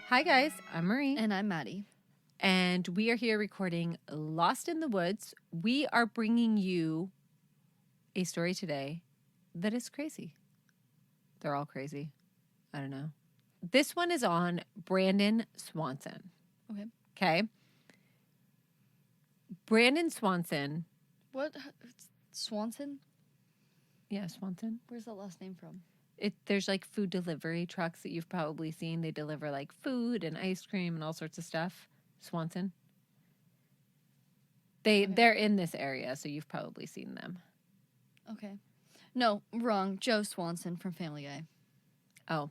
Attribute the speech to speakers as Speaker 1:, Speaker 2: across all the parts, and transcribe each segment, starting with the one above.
Speaker 1: Hi, guys. I'm Marie.
Speaker 2: And I'm Maddie.
Speaker 1: And we are here recording Lost in the Woods. We are bringing you a story today that is crazy. They're all crazy. I don't know. This one is on Brandon Swanson.
Speaker 2: Okay.
Speaker 1: Okay. Brandon Swanson.
Speaker 2: What? Swanson?
Speaker 1: Yeah, Swanson.
Speaker 2: Where's that last name from?
Speaker 1: There's like food delivery trucks that you've probably seen. They deliver like food and ice cream and all sorts of stuff. Swanson. They're in this area, so you've probably seen them.
Speaker 2: Okay. No, wrong. Joe Swanson from Family Guy.
Speaker 1: Oh,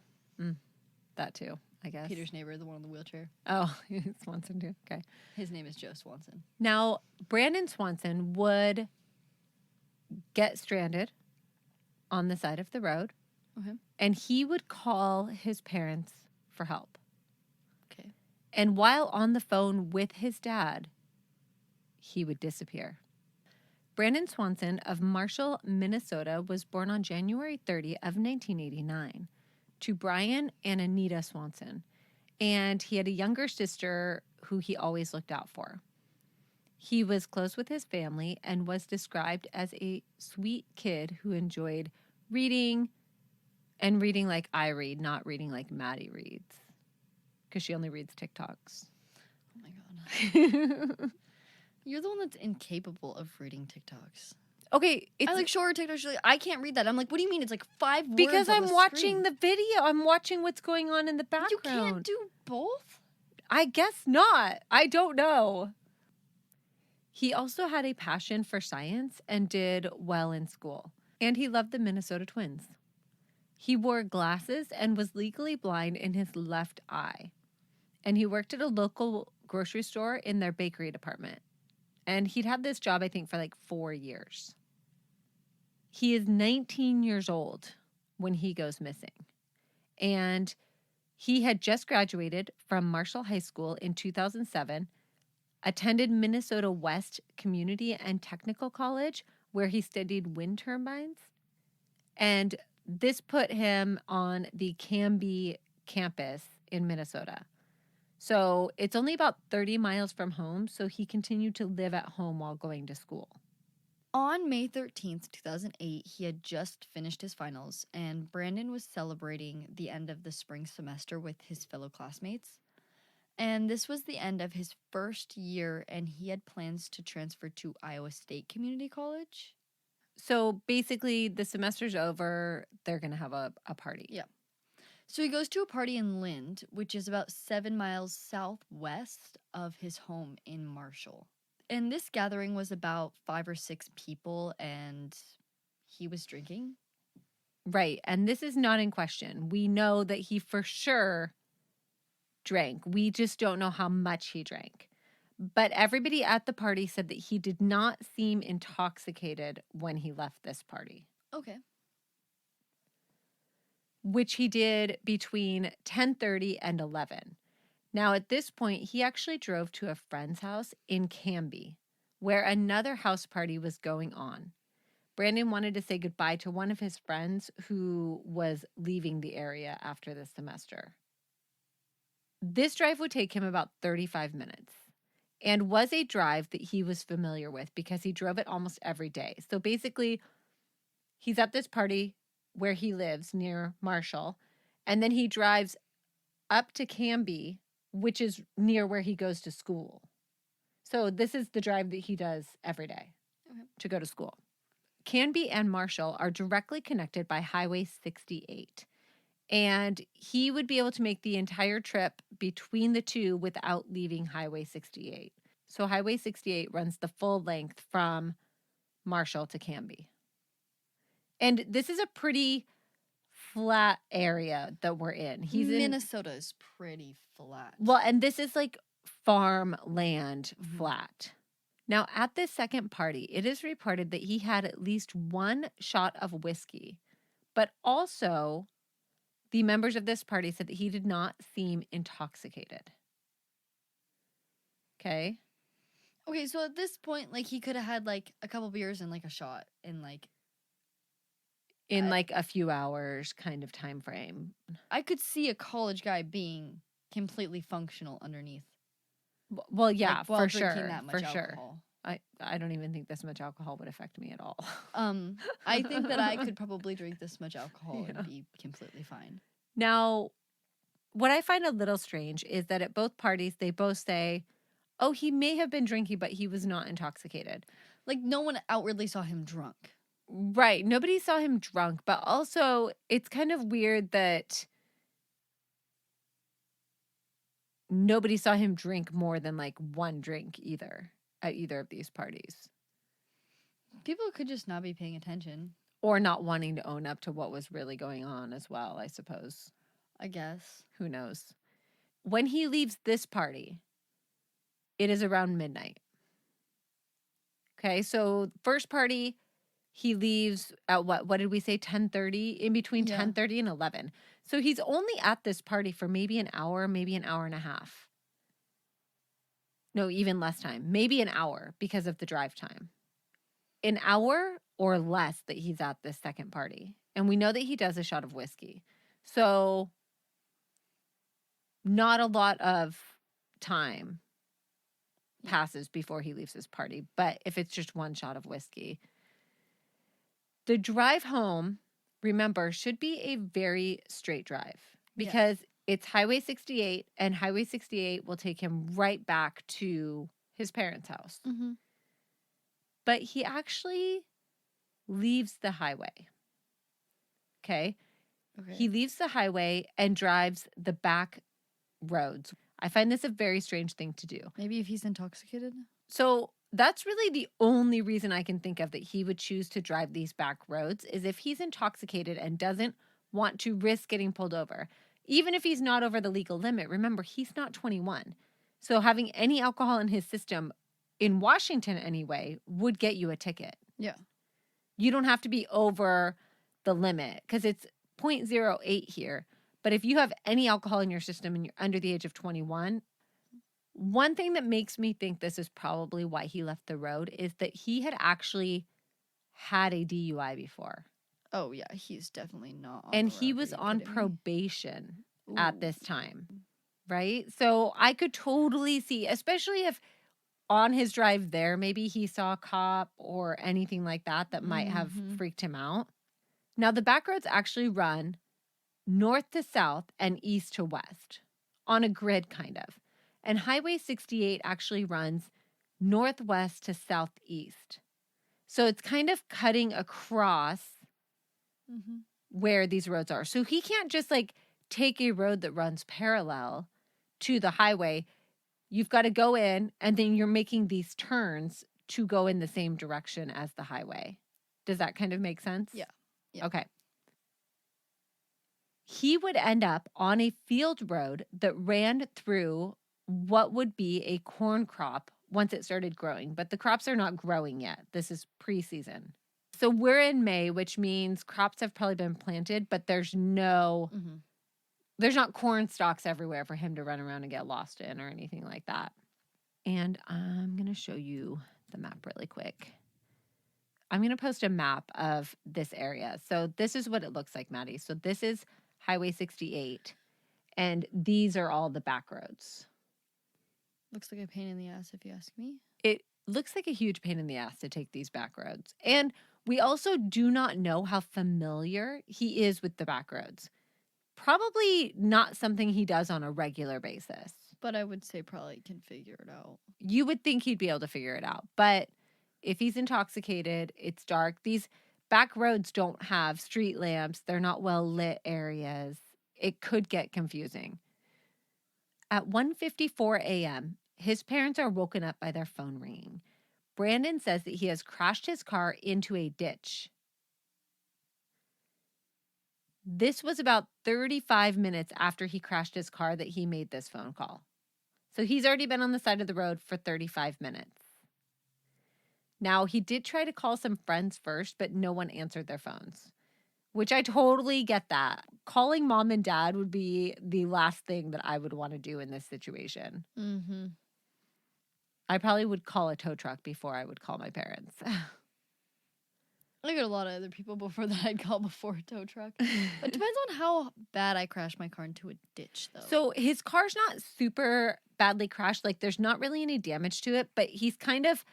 Speaker 1: that too, I guess.
Speaker 2: Peter's neighbor, the one in the wheelchair.
Speaker 1: Oh, Swanson too. Okay.
Speaker 2: His name is Joe Swanson.
Speaker 1: Now, Brandon Swanson would get stranded on the side of the road.
Speaker 2: Okay.
Speaker 1: And he would call his parents for help.
Speaker 2: Okay.
Speaker 1: And while on the phone with his dad, he would disappear. Brandon Swanson of Marshall, Minnesota, was born on January 30 of 1989 to Brian and Anita Swanson. And he had a younger sister who he always looked out for. He was close with his family and was described as a sweet kid who enjoyed reading, and reading like I read, not reading like Maddie reads. Because she only reads TikToks.
Speaker 2: Oh my god. You're the one that's incapable of reading TikToks.
Speaker 1: Okay.
Speaker 2: I like shorter TikToks. You're like, I can't read that. I'm like, what do you mean? It's like 5 words
Speaker 1: Because
Speaker 2: on
Speaker 1: I'm
Speaker 2: the
Speaker 1: watching
Speaker 2: screen.
Speaker 1: the video. I'm watching what's going on in the background.
Speaker 2: You can't do both?
Speaker 1: I guess not. I don't know. He also had a passion for science and did well in school. And he loved the Minnesota Twins. He wore glasses and was legally blind in his left eye. And he worked at a local grocery store in their bakery department. And he'd had this job, I think, for like 4 years. He is 19 years old when he goes missing. And he had just graduated from Marshall High School in 2007, attended Minnesota West Community and Technical College, where he studied wind turbines. And this put him on the Canby campus in Minnesota. So it's only about 30 miles from home, so he continued to live at home while going to school.
Speaker 2: On May 13th, 2008, he had just finished his finals, and Brandon was celebrating the end of the spring semester with his fellow classmates. And this was the end of his first year, and he had plans to transfer to Iowa State Community College.
Speaker 1: So basically, the semester's over. They're going to have a party.
Speaker 2: Yeah. So he goes to a party in Lind, which is about 7 miles southwest of his home in Marshall. And this gathering was about 5 or 6 people, and he was drinking.
Speaker 1: Right. And this is not in question. We know that he for sure drank. We just don't know how much he drank. But everybody at the party said that he did not seem intoxicated when he left this party.
Speaker 2: Okay.
Speaker 1: Which he did between 10:30 and 11. Now, at this point, he actually drove to a friend's house in Canby, where another house party was going on. Brandon wanted to say goodbye to one of his friends who was leaving the area after the semester. This drive would take him about 35 minutes and was a drive that he was familiar with because he drove it almost every day. So basically, he's at this party where he lives near Marshall, and then he drives up to Canby, which is near where he goes to school. So this is the drive that he does every day to go to school. Canby and Marshall are directly connected by Highway 68. And he would be able to make the entire trip between the two without leaving Highway 68. So Highway 68 runs the full length from Marshall to Canby. And this is a pretty flat area that we're in.
Speaker 2: Minnesota is pretty flat.
Speaker 1: Well, and this is like farmland flat. Now, at this second party, it is reported that he had at least one shot of whiskey, but also the members of this party said that he did not seem intoxicated. Okay.
Speaker 2: Okay, so at this point, like, he could have had, like, a couple beers and, like, a shot in, like...
Speaker 1: In, like, a few hours kind of time frame.
Speaker 2: I could see a college guy being completely functional underneath.
Speaker 1: Well, yeah,
Speaker 2: Like, while
Speaker 1: for
Speaker 2: drinking
Speaker 1: sure,
Speaker 2: that much
Speaker 1: for sure.
Speaker 2: alcohol.
Speaker 1: I don't even think this much alcohol would affect me at all.
Speaker 2: I think that I could probably drink this much alcohol
Speaker 1: Yeah.
Speaker 2: and be completely fine.
Speaker 1: Now, what I find a little strange is that at both parties, they both say, oh, he may have been drinking, but he was not intoxicated.
Speaker 2: Like, no one outwardly saw him drunk.
Speaker 1: Right. Nobody saw him drunk, but also it's kind of weird that nobody saw him drink more than like one drink either at either of these parties.
Speaker 2: People could just not be paying attention,
Speaker 1: Or not wanting to own up to what was really going on as well, I suppose.
Speaker 2: I guess.
Speaker 1: Who knows? When he leaves this party, it is around midnight. Okay, so first party, he leaves at what did we say, 10:30? In between
Speaker 2: Yeah.
Speaker 1: 10:30 and 11. So he's only at this party for maybe an hour, maybe an hour and a half. No, even less time. Maybe an hour because of the drive time. An hour or less that he's at this second party. And we know that he does a shot of whiskey. So not a lot of time passes before he leaves his party, but if it's just one shot of whiskey. The drive home, remember, should be a very straight drive because it's Highway 68, and Highway 68 will take him right back to his parents' house.
Speaker 2: Mm-hmm.
Speaker 1: But he actually leaves the highway. Okay? He leaves the highway and drives the back roads. I find this a very strange thing to do.
Speaker 2: Maybe if he's intoxicated?
Speaker 1: So that's really the only reason I can think of that he would choose to drive these back roads is if he's intoxicated and doesn't want to risk getting pulled over. Even if he's not over the legal limit, remember, he's not 21. So having any alcohol in his system, in Washington anyway, would get you a ticket.
Speaker 2: Yeah.
Speaker 1: You don't have to be over the limit because it's 0.08 here. But if you have any alcohol in your system and you're under the age of 21, one thing that makes me think this is probably why he left the road is that he had actually had a DUI before.
Speaker 2: Oh, yeah. He's definitely not on
Speaker 1: And
Speaker 2: the
Speaker 1: he
Speaker 2: road.
Speaker 1: was
Speaker 2: Are you
Speaker 1: on
Speaker 2: kidding me?
Speaker 1: probation at this
Speaker 2: Ooh.
Speaker 1: time, right? So I could totally see, especially if on his drive there, maybe he saw a cop or anything like that that might have freaked him out. Now, the back roads actually run north to south and east to west on a grid, kind of. And Highway 68 actually runs northwest to southeast. So it's kind of cutting across where these roads are. So he can't just like take a road that runs parallel to the highway. You've got to go in and then you're making these turns to go in the same direction as the highway. Does that kind of make sense?
Speaker 2: Yeah.
Speaker 1: Okay. He would end up on a field road that ran through what would be a corn crop once it started growing, but the crops are not growing yet. This is pre-season. So we're in May, which means crops have probably been planted, but there's not corn stalks everywhere for him to run around and get lost in or anything like that. And I'm going to show you the map really quick. I'm going to post a map of this area. So this is what it looks like, Maddie. So this is Highway 68, and these are all the back roads.
Speaker 2: Looks like a pain in the ass, if you ask me.
Speaker 1: It looks like a huge pain in the ass to take these back roads. And we also do not know how familiar he is with the back roads. Probably not something he does on a regular basis.
Speaker 2: But I would say probably can figure it out.
Speaker 1: You would think he'd be able to figure it out. But if he's intoxicated, it's dark. These back roads don't have street lamps. They're not well lit areas. It could get confusing. At 1:54 a.m., his parents are woken up by their phone ringing. Brandon says that he has crashed his car into a ditch. This was about 35 minutes after he crashed his car that he made this phone call. So he's already been on the side of the road for 35 minutes. Now, he did try to call some friends first, but no one answered their phones, which I totally get that. Calling mom and dad would be the last thing that I would want to do in this situation. I probably would call a tow truck before I would call my parents.
Speaker 2: I got a lot of other people before that I'd call before a tow truck. It depends on how bad I crash my car into a ditch, though.
Speaker 1: So his car's not super badly crashed. Like, there's not really any damage to it, but he's kind of,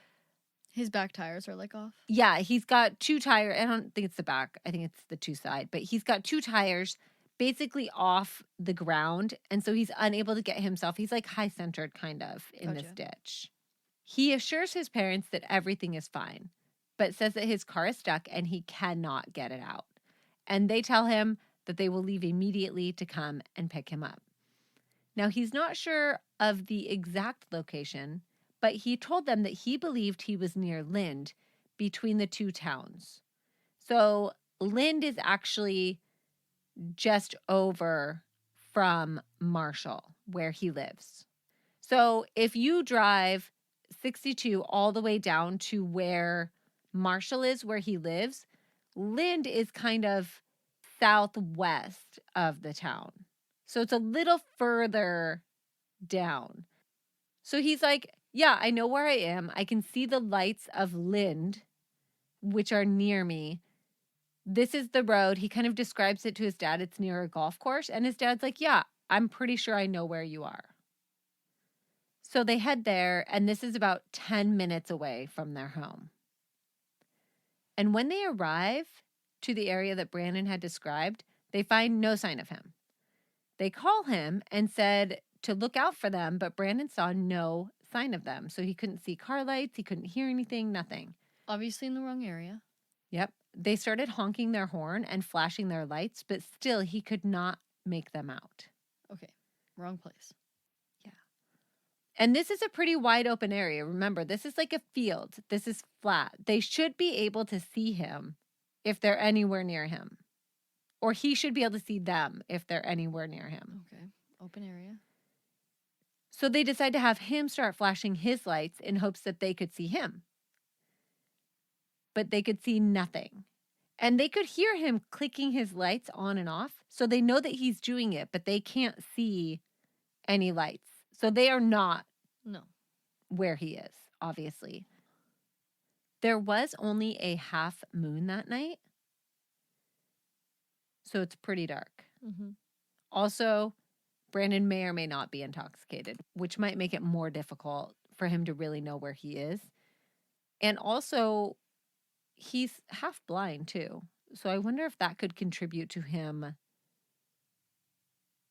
Speaker 2: His back tires are like off.
Speaker 1: yeah, he's got two tires. I don't think it's the back. I think it's the two side, but he's got two tires basically off the ground. And so he's unable to get himself. He's like high centered kind of in this
Speaker 2: Gotcha.
Speaker 1: ditch. He assures his parents that everything is fine, but says that his car is stuck and he cannot get it out. And they tell him that they will leave immediately to come and pick him up. Now, he's not sure of the exact location, but he told them that he believed he was near Lind, between the two towns. So Lind is actually just over from Marshall, where he lives. So if you drive 62 all the way down to where Marshall is, where he lives, Lind is kind of southwest of the town. So it's a little further down. So he's like, yeah, I know where I am. I can see the lights of Lind, which are near me. This is the road. He kind of describes it to his dad. It's near a golf course. And his dad's like, yeah, I'm pretty sure I know where you are. So they head there, and this is about 10 minutes away from their home. And when they arrive to the area that Brandon had described, they find no sign of him. They call him and said to look out for them, but Brandon saw no sign of them. So he couldn't see car lights, he couldn't hear anything, nothing.
Speaker 2: Obviously in the wrong area.
Speaker 1: Yep. They started honking their horn and flashing their lights, but still he could not make them out.
Speaker 2: Okay, wrong place.
Speaker 1: And this is a pretty wide open area. Remember, this is like a field. This is flat. They should be able to see him if they're anywhere near him. Or he should be able to see them if they're anywhere near him.
Speaker 2: Okay, open area.
Speaker 1: So they decide to have him start flashing his lights in hopes that they could see him. But they could see nothing. And they could hear him clicking his lights on and off. So they know that he's doing it, but they can't see any lights. So they are not where he is, obviously. There was only a half moon that night. So it's pretty dark.
Speaker 2: Mm-hmm.
Speaker 1: Also, Brandon may or may not be intoxicated, which might make it more difficult for him to really know where he is. And also, he's half blind too. So I wonder if that could contribute to him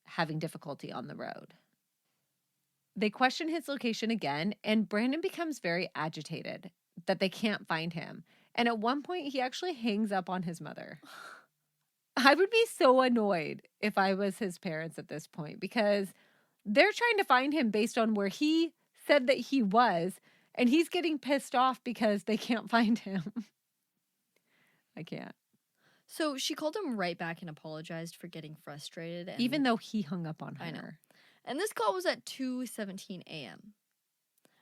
Speaker 1: having difficulty on the road. They question his location again, and Brandon becomes very agitated that they can't find him. And at one point, he actually hangs up on his mother. I would be so annoyed if I was his parents at this point, because they're trying to find him based on where he said that he was, and he's getting pissed off because they can't find him. I can't.
Speaker 2: So she called him right back and apologized for getting frustrated. And
Speaker 1: Even though he hung up on her.
Speaker 2: I know. And this call was at 2:17 a.m.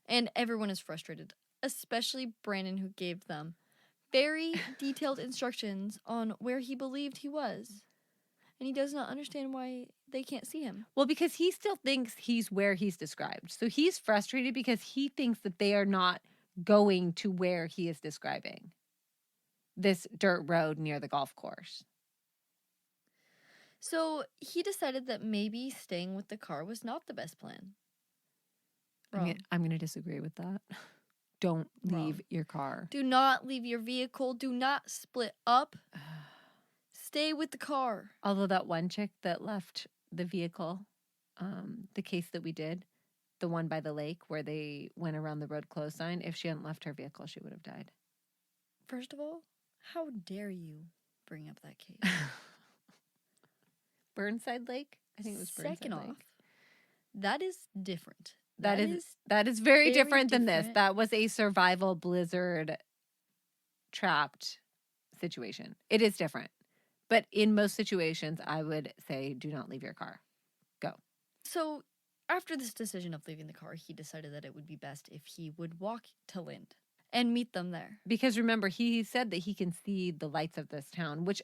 Speaker 2: And everyone is frustrated, especially Brandon, who gave them very detailed instructions on where he believed he was. And he does not understand why they can't see him.
Speaker 1: Well, because he still thinks he's where he's described. So he's frustrated because he thinks that they are not going to where he is describing. This dirt road near the golf course.
Speaker 2: So he decided that maybe staying with the car was not the best plan.
Speaker 1: I'm going to disagree with that. Don't leave your car.
Speaker 2: Do not leave your vehicle. Do not split up. Stay with the car.
Speaker 1: Although that one chick that left the vehicle, the case that we did, the one by the lake where they went around the road close sign, if she hadn't left her vehicle, she would have died.
Speaker 2: First of all, how dare you bring up that case?
Speaker 1: Burnside Lake? I think it was Burnside
Speaker 2: Second
Speaker 1: Lake.
Speaker 2: off, that is different.
Speaker 1: That is very different than this. That was a survival blizzard trapped situation. It is different. But in most situations, I would say do not leave your car. Go.
Speaker 2: So after this decision of leaving the car, he decided that it would be best if he would walk to Lind and meet them there.
Speaker 1: Because remember, he said that he can see the lights of this town, which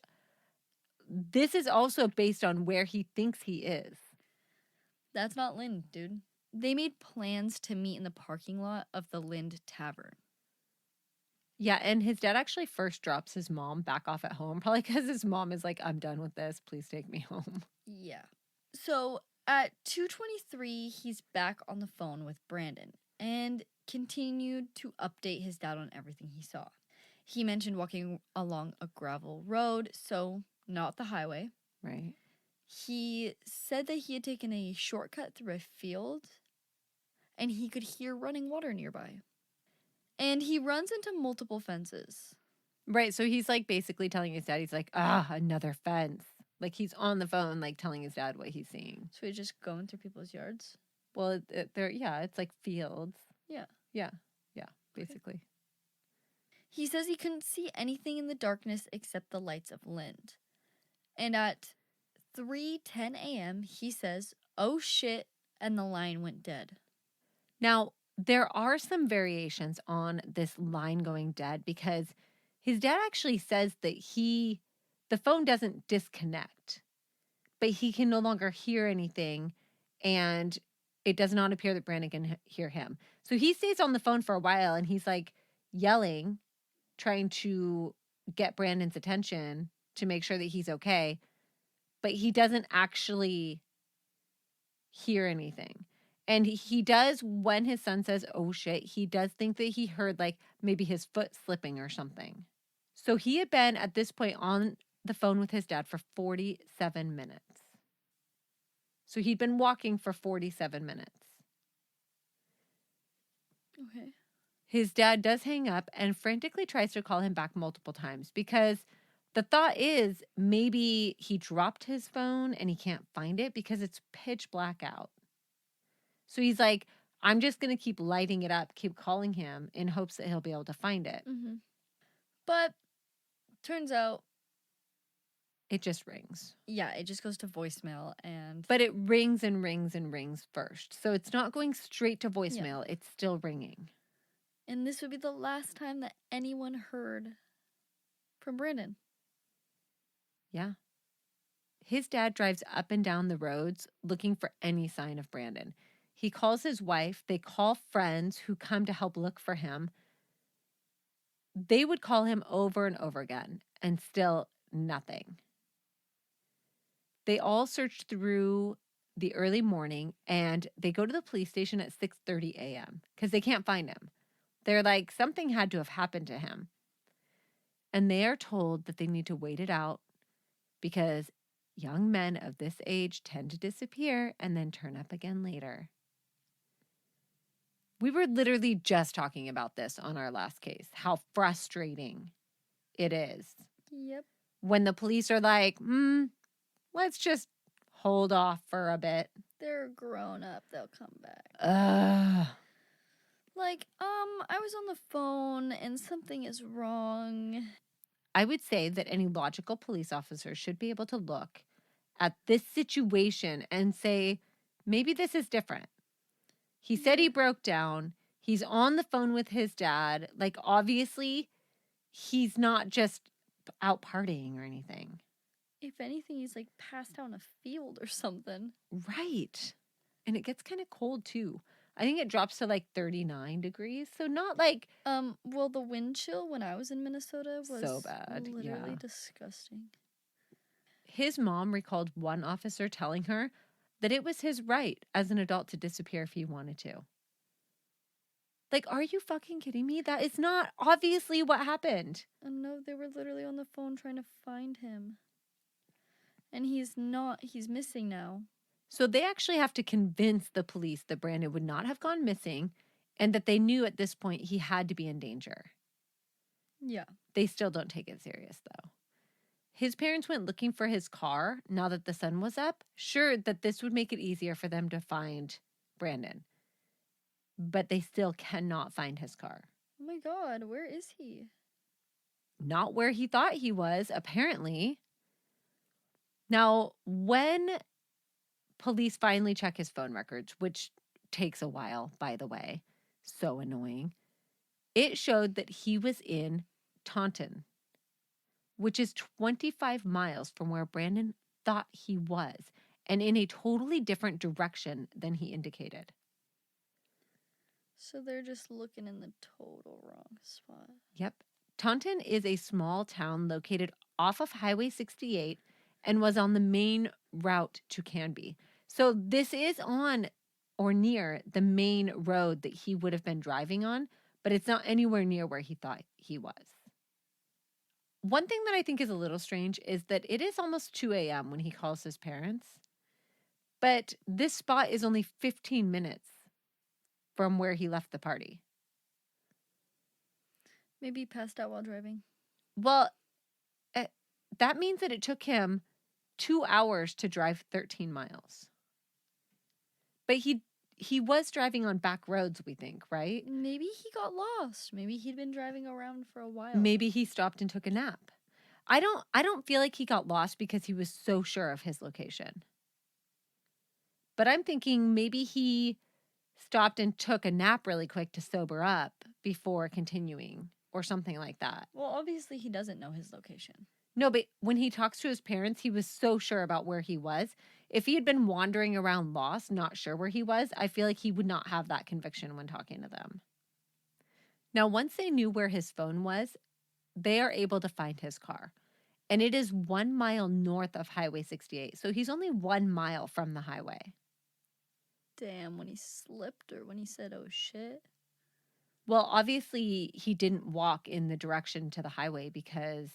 Speaker 1: this is also based on where he thinks he is.
Speaker 2: That's not Lind, dude. They made plans to meet in the parking lot of the Lind Tavern.
Speaker 1: Yeah, and his dad actually first drops his mom back off at home, probably because his mom is like, I'm done with this. Please take me home.
Speaker 2: Yeah. So at 2:23, he's back on the phone with Brandon and continued to update his dad on everything he saw. He mentioned walking along a gravel road, so not the highway.
Speaker 1: Right.
Speaker 2: He said that he had taken a shortcut through a field and he could hear running water nearby. And he runs into multiple fences.
Speaker 1: Right. So he's like basically telling his dad, he's like, another fence. Like he's on the phone, like telling his dad what he's seeing.
Speaker 2: So he's just going through people's yards.
Speaker 1: Well, it's like fields.
Speaker 2: Yeah.
Speaker 1: Yeah. Yeah. Basically.
Speaker 2: He says he couldn't see anything in the darkness except the lights of Lind. And at 3:10 a.m., he says, "Oh shit," and the line went dead.
Speaker 1: Now, there are some variations on this line going dead because his dad actually says that the phone doesn't disconnect, but he can no longer hear anything and it does not appear that Brandon can hear him. So he stays on the phone for a while and he's like yelling, trying to get Brandon's attention to make sure that he's okay, but he doesn't actually hear anything. And he does, when his son says, oh shit, he does think that he heard like maybe his foot slipping or something. So he had been at this point on the phone with his dad for 47 minutes. So he'd been walking for 47 minutes.
Speaker 2: Okay.
Speaker 1: His dad does hang up and frantically tries to call him back multiple times because the thought is maybe he dropped his phone and he can't find it because it's pitch black out. So he's like, I'm just going to keep lighting it up, keep calling him in hopes that he'll be able to find it.
Speaker 2: Mm-hmm. But turns out,
Speaker 1: it just rings.
Speaker 2: yeah, it just goes to voicemail and...
Speaker 1: But it rings and rings and rings first. So it's not going straight to voicemail. Yeah. It's still ringing.
Speaker 2: And this would be the last time that anyone heard from Brandon.
Speaker 1: Yeah. His dad drives up and down the roads looking for any sign of Brandon. He calls his wife. They call friends who come to help look for him. They would call him over and over again, and still nothing. They all search through the early morning, and they go to the police station at 6:30 a.m. because they can't find him. They're like, something had to have happened to him. And they are told that they need to wait it out because young men of this age tend to disappear and then turn up again later. We were literally just talking about this on our last case, how frustrating it is.
Speaker 2: Yep.
Speaker 1: When the police are like, let's just hold off for a bit.
Speaker 2: They're grown up. They'll come back. Like, I was on the phone and something is wrong.
Speaker 1: I would say that any logical police officer should be able to look at this situation and say, maybe this is different. He said he broke down. He's on the phone with his dad. Like, obviously, he's not just out partying or anything.
Speaker 2: If anything, he's like passed out in a field or something.
Speaker 1: Right. And it gets kind of cold too. I think it drops to like 39 degrees. So not like...
Speaker 2: well, the wind chill when I was in Minnesota was
Speaker 1: so bad.
Speaker 2: Literally disgusting.
Speaker 1: His mom recalled one officer telling her that it was his right as an adult to disappear if he wanted to. Like, are you fucking kidding me? That is not obviously what happened.
Speaker 2: No, they were literally on the phone trying to find him. And he's missing now.
Speaker 1: So they actually have to convince the police that Brandon would not have gone missing and that they knew at this point he had to be in danger.
Speaker 2: Yeah.
Speaker 1: They still don't take it serious, though. His parents went looking for his car now that the sun was up, sure that this would make it easier for them to find Brandon. But they still cannot find his car.
Speaker 2: Oh my God, where is he?
Speaker 1: Not where he thought he was, apparently. Now, when police finally check his phone records, which takes a while, by the way, so annoying, it showed that he was in Taunton, which is 25 miles from where Brandon thought he was, and in a totally different direction than he indicated.
Speaker 2: So they're just looking in the total wrong spot.
Speaker 1: Yep. Taunton is a small town located off of Highway 68 and was on the main route to Canby. So this is on or near the main road that he would have been driving on, but it's not anywhere near where he thought he was. One thing that I think is a little strange is that it is almost 2 a.m. when he calls his parents, but this spot is only 15 minutes from where he left the party.
Speaker 2: Maybe he passed out while driving.
Speaker 1: Well, that means that it took him 2 hours to drive 13 miles. But he was driving on back roads, we think, right?
Speaker 2: Maybe he got lost. Maybe he'd been driving around for a while.
Speaker 1: Maybe he stopped and took a nap. I don't feel like he got lost because he was so sure of his location. But I'm thinking maybe he stopped and took a nap really quick to sober up before continuing or something like that.
Speaker 2: Well, obviously he doesn't know his location.
Speaker 1: No, but when he talks to his parents, he was so sure about where he was. If he had been wandering around lost, not sure where he was, I feel like he would not have that conviction when talking to them. Now, once they knew where his phone was, they are able to find his car. And it is 1 mile north of Highway 68. So he's only 1 mile from the highway.
Speaker 2: Damn, when he slipped or when he said, oh shit.
Speaker 1: Well, obviously, he didn't walk in the direction to the highway because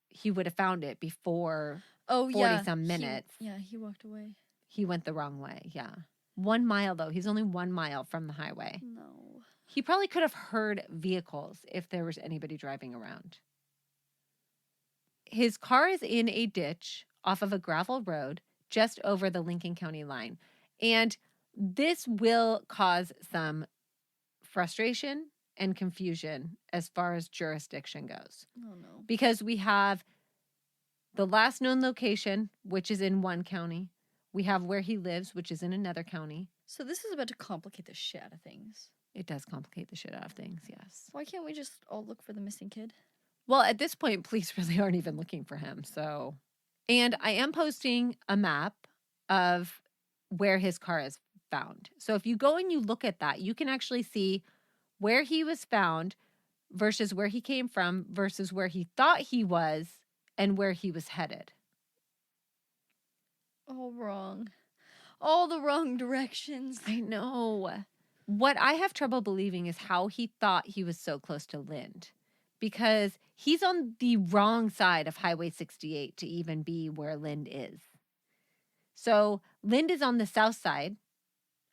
Speaker 1: he would have found it before 40-some minutes.
Speaker 2: He walked away.
Speaker 1: He went the wrong way, yeah. 1 mile, though. He's only 1 mile from the highway.
Speaker 2: No.
Speaker 1: He probably could have heard vehicles if there was anybody driving around. His car is in a ditch off of a gravel road just over the Lincoln County line. And this will cause some frustration and confusion as far as jurisdiction goes.
Speaker 2: Oh, no.
Speaker 1: Because we have the last known location, which is in one county. We have where he lives, which is in another county.
Speaker 2: So this is about to complicate the shit out of things.
Speaker 1: It does complicate the shit out of things, yes.
Speaker 2: Why can't we just all look for the missing kid?
Speaker 1: Well, at this point, police really aren't even looking for him, so. And I am posting a map of where his car is found. So if you go and you look at that, you can actually see where he was found versus where he came from versus where he thought he was and where he was headed.
Speaker 2: All wrong. All the wrong directions.
Speaker 1: I know. What I have trouble believing is how he thought he was so close to Lind, because he's on the wrong side of Highway 68 to even be where Lind is. So Lind is on the south side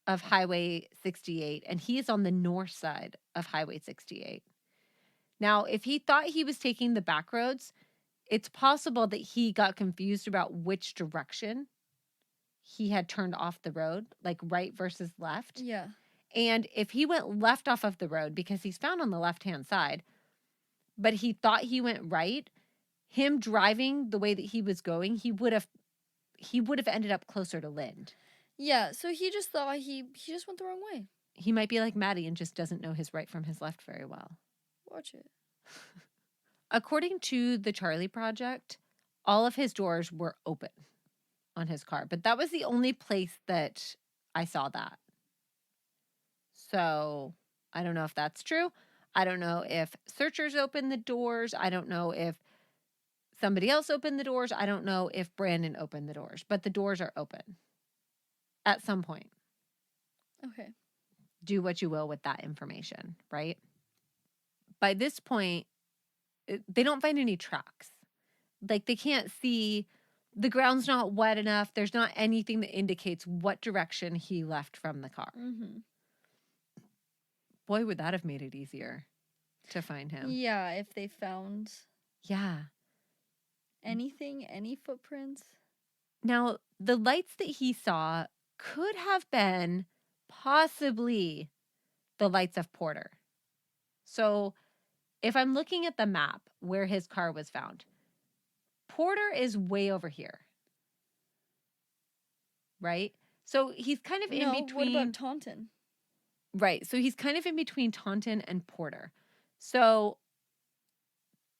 Speaker 1: of Highway 68, and he is on the north side of Highway 68. Now, if he thought he was taking the back roads, it's possible that he got confused about which direction he had turned off the road, like right versus left.
Speaker 2: Yeah.
Speaker 1: And if he went left off of the road, because he's found on the left-hand side, but he thought he went right, him driving the way that he was going, he would have ended up closer to Lind.
Speaker 2: Yeah, so he just thought he just went the wrong way.
Speaker 1: He might be like Maddie and just doesn't know his right from his left very well.
Speaker 2: Watch it.
Speaker 1: According to the Charlie Project, all of his doors were open on his car, but that was the only place that I saw that. So I don't know if that's true. I don't know if searchers opened the doors. I don't know if somebody else opened the doors. I don't know if Brandon opened the doors, but the doors are open at some point.
Speaker 2: Okay.
Speaker 1: Do what you will with that information, right? By this point, they don't find any tracks. Like, they can't see, the ground's not wet enough. There's not anything that indicates what direction he left from the car.
Speaker 2: Mm-hmm.
Speaker 1: Boy, would that have made it easier to find him.
Speaker 2: Yeah, if they found anything, any footprints.
Speaker 1: Now, the lights that he saw could have been possibly the lights of Porter. So if I'm looking at the map where his car was found, Porter is way over here. Right? So he's kind of in between.
Speaker 2: What about Taunton?
Speaker 1: Right. So he's kind of in between Taunton and Porter. So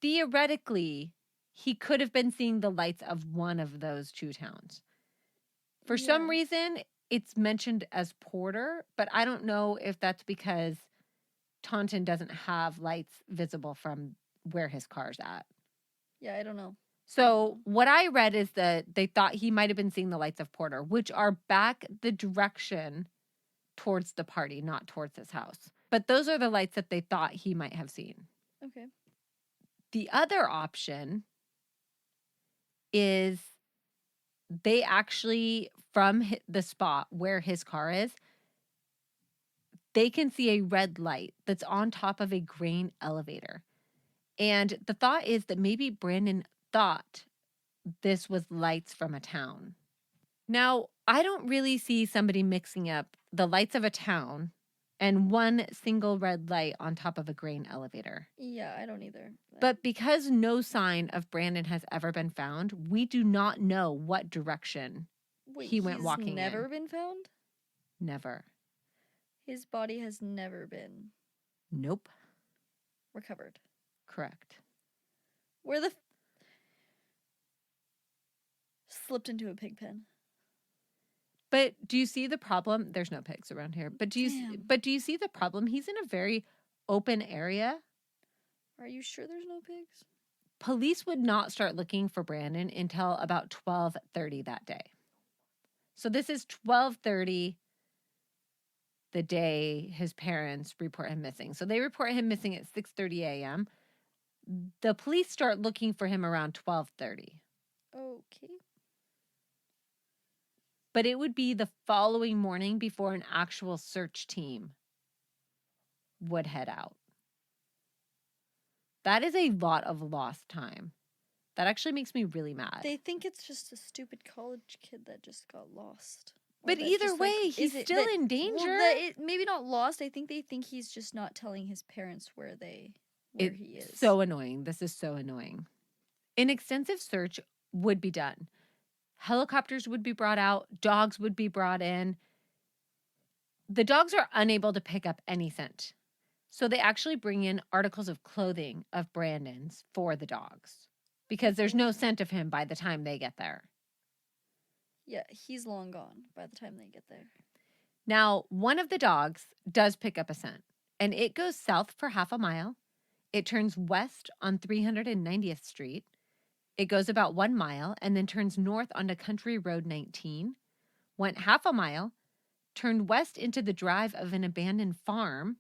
Speaker 1: theoretically, he could have been seeing the lights of one of those two towns. For some reason, it's mentioned as Porter, but I don't know if that's because Taunton doesn't have lights visible from where his car's at.
Speaker 2: Yeah, I don't know.
Speaker 1: So what I read is that they thought he might have been seeing the lights of Porter, which are back the direction towards the party, not towards his house. But those are the lights that they thought he might have seen.
Speaker 2: Okay.
Speaker 1: The other option is they actually, from the spot where his car is, they can see a red light that's on top of a grain elevator. And the thought is that maybe Brandon thought this was lights from a town. Now, I don't really see somebody mixing up the lights of a town and one single red light on top of a grain elevator.
Speaker 2: Yeah, I don't either.
Speaker 1: But because no sign of Brandon has ever been found, we do not know what direction he went walking in.
Speaker 2: He's never been found?
Speaker 1: Never.
Speaker 2: His body has never been
Speaker 1: Nope.
Speaker 2: recovered.
Speaker 1: Correct.
Speaker 2: Where the slipped into a pig pen.
Speaker 1: But do you see the problem? There's no pigs around here. But do you see the problem? He's in a very open area.
Speaker 2: Are you sure there's no pigs?
Speaker 1: Police would not start looking for Brandon until about 12:30 that day. So this is 12:30 the day his parents report him missing. So they report him missing at 6:30 a.m. The police start looking for him around 12:30.
Speaker 2: Okay.
Speaker 1: But it would be the following morning before an actual search team would head out. That is a lot of lost time. That actually makes me really mad.
Speaker 2: They think it's just a stupid college kid that just got lost.
Speaker 1: But either way, he's still in danger.
Speaker 2: Well, maybe not lost. I think they think he's just not telling his parents where he is.
Speaker 1: So annoying. This is so annoying. An extensive search would be done. Helicopters would be brought out. Dogs would be brought in. The dogs are unable to pick up any scent. So they actually bring in articles of clothing of Brandon's for the dogs because there's no scent of him by the time they get there.
Speaker 2: Yeah, he's long gone by the time they get there.
Speaker 1: Now, one of the dogs does pick up a scent, and it goes south for half a mile. It turns west on 390th Street. It goes about 1 mile and then turns north onto Country Road 19, went half a mile, turned west into the drive of an abandoned farm.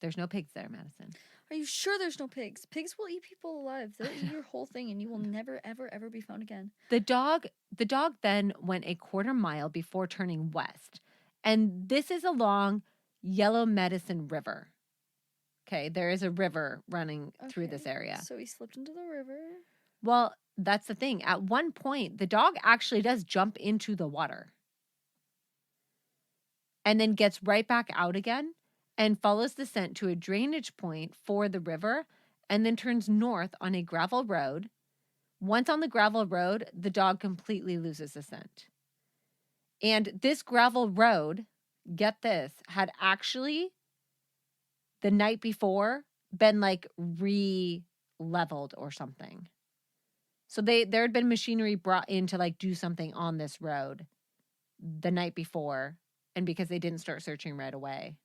Speaker 1: There's no pigs there, Madison.
Speaker 2: Are you sure there's no pigs? Pigs will eat people alive. They'll eat your whole thing and you will never, ever, ever be found again.
Speaker 1: The dog then went a quarter mile before turning west. And this is along Yellow Medicine River. Okay, there is a river running through this area.
Speaker 2: So he slipped into the river.
Speaker 1: Well, that's the thing. At one point, the dog actually does jump into the water and then gets right back out again and follows the scent to a drainage point for the river and then turns north on a gravel road. Once on the gravel road, the dog completely loses the scent. And this gravel road, get this, had actually the night before been like re-leveled or something. So there had been machinery brought in to like do something on this road the night before. And because they didn't start searching right away,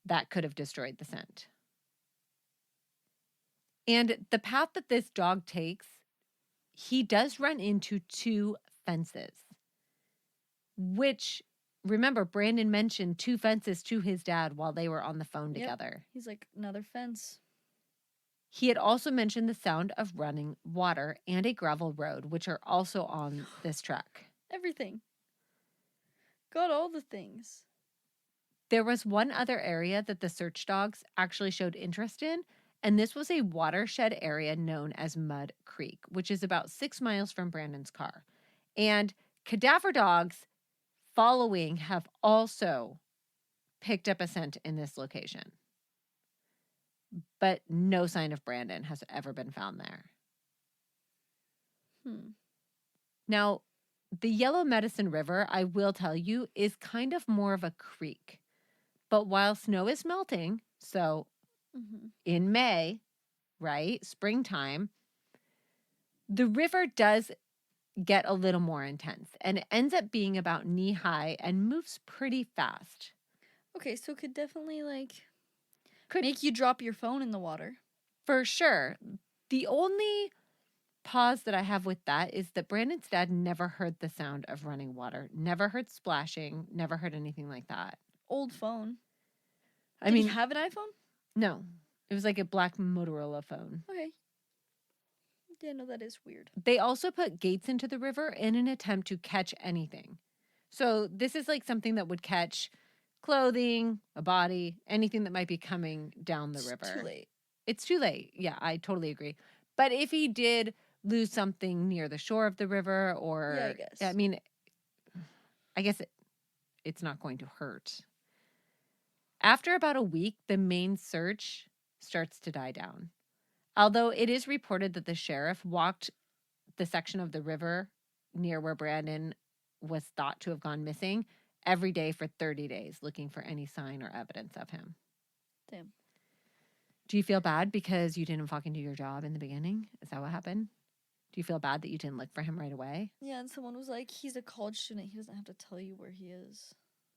Speaker 1: that could have destroyed the scent. And the path that this dog takes, he does run into 2 fences, which, remember, Brandon mentioned 2 fences to his dad while they were on the phone together.
Speaker 2: He's like, another fence.
Speaker 1: He had also mentioned the sound of running water and a gravel road, which are also on this track.
Speaker 2: Everything. Got all the things.
Speaker 1: There was one other area that the search dogs actually showed interest in, and this was a watershed area known as Mud Creek, which is about 6 miles from Brandon's car. And cadaver dogs following have also picked up a scent in this location. But no sign of Brandon has ever been found there. Now, the Yellow Medicine River, I will tell you, is kind of more of a creek. But while snow is melting, so in May, right, springtime, the river does get a little more intense. And it ends up being about knee high and moves pretty fast.
Speaker 2: Okay, so could definitely like
Speaker 1: Could
Speaker 2: make you drop your phone in the water.
Speaker 1: For sure. The only pause that I have with that is that Brandon's dad never heard the sound of running water, never heard splashing, never heard anything like that.
Speaker 2: Old phone.
Speaker 1: I
Speaker 2: Did
Speaker 1: mean,
Speaker 2: he have an iPhone?
Speaker 1: no. It was like a black Motorola phone.
Speaker 2: Okay. Yeah, no, that is weird.
Speaker 1: They also put gates into the river in an attempt to catch anything. So this is like something that would catch clothing, a body, anything that might be coming down the river.
Speaker 2: Too late.
Speaker 1: It's too late. Yeah, I totally agree. But if he did lose something near the shore of the river, or
Speaker 2: Yeah, I guess.
Speaker 1: I mean, I guess it's not going to hurt. After about a week, the main search starts to die down. Although it is reported that the sheriff walked the section of the river near where Brandon was thought to have gone missing every day for 30 days, looking for any sign or evidence of him.
Speaker 2: Damn.
Speaker 1: Do you feel bad because you didn't fucking do your job in the beginning? Is that what happened? Do you feel bad that you didn't look for him right away?
Speaker 2: Yeah, and someone was like, he's a college student. He doesn't have to tell you where he is.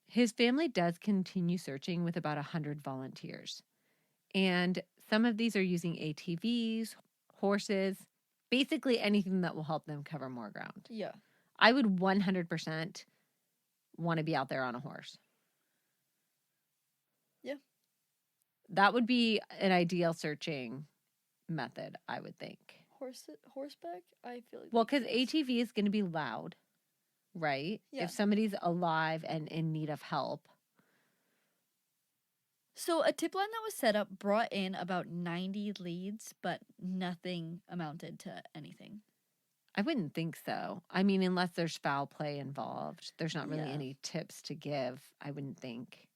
Speaker 1: His family does continue searching with about 100 volunteers. And some of these are using ATVs, horses, basically anything that will help them cover more ground.
Speaker 2: Yeah.
Speaker 1: I would 100% want to be out there on a horse.
Speaker 2: Yeah.
Speaker 1: That would be an ideal searching method, I would think.
Speaker 2: Horseback? I feel like.
Speaker 1: Well, because ATV is going to be loud, right?
Speaker 2: Yeah.
Speaker 1: If somebody's alive and in need of help.
Speaker 2: So a tip line that was set up brought in about 90 leads, but nothing amounted to anything.
Speaker 1: I wouldn't think so. I mean, unless there's foul play involved, there's not really any tips to give, I wouldn't think.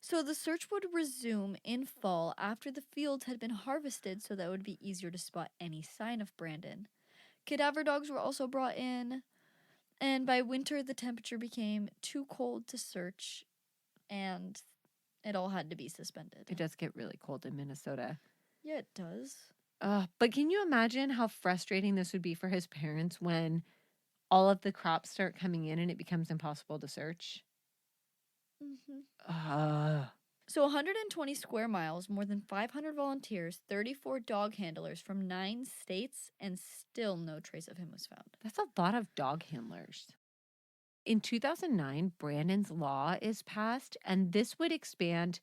Speaker 2: So the search would resume in fall after the fields had been harvested, so that it would be easier to spot any sign of Brandon. Cadaver dogs were also brought in, and by winter the temperature became too cold to search, and it all had to be suspended.
Speaker 1: It does get really cold in Minnesota.
Speaker 2: Yeah, it does.
Speaker 1: But can you imagine how frustrating this would be for his parents when all of the crops start coming in and it becomes impossible to search?
Speaker 2: Mm-hmm. So 120 square miles, more than 500 volunteers, 34 dog handlers from 9 states, and still no trace of him was found.
Speaker 1: That's a lot of dog handlers. In 2009, Brandon's law is passed, and this would expand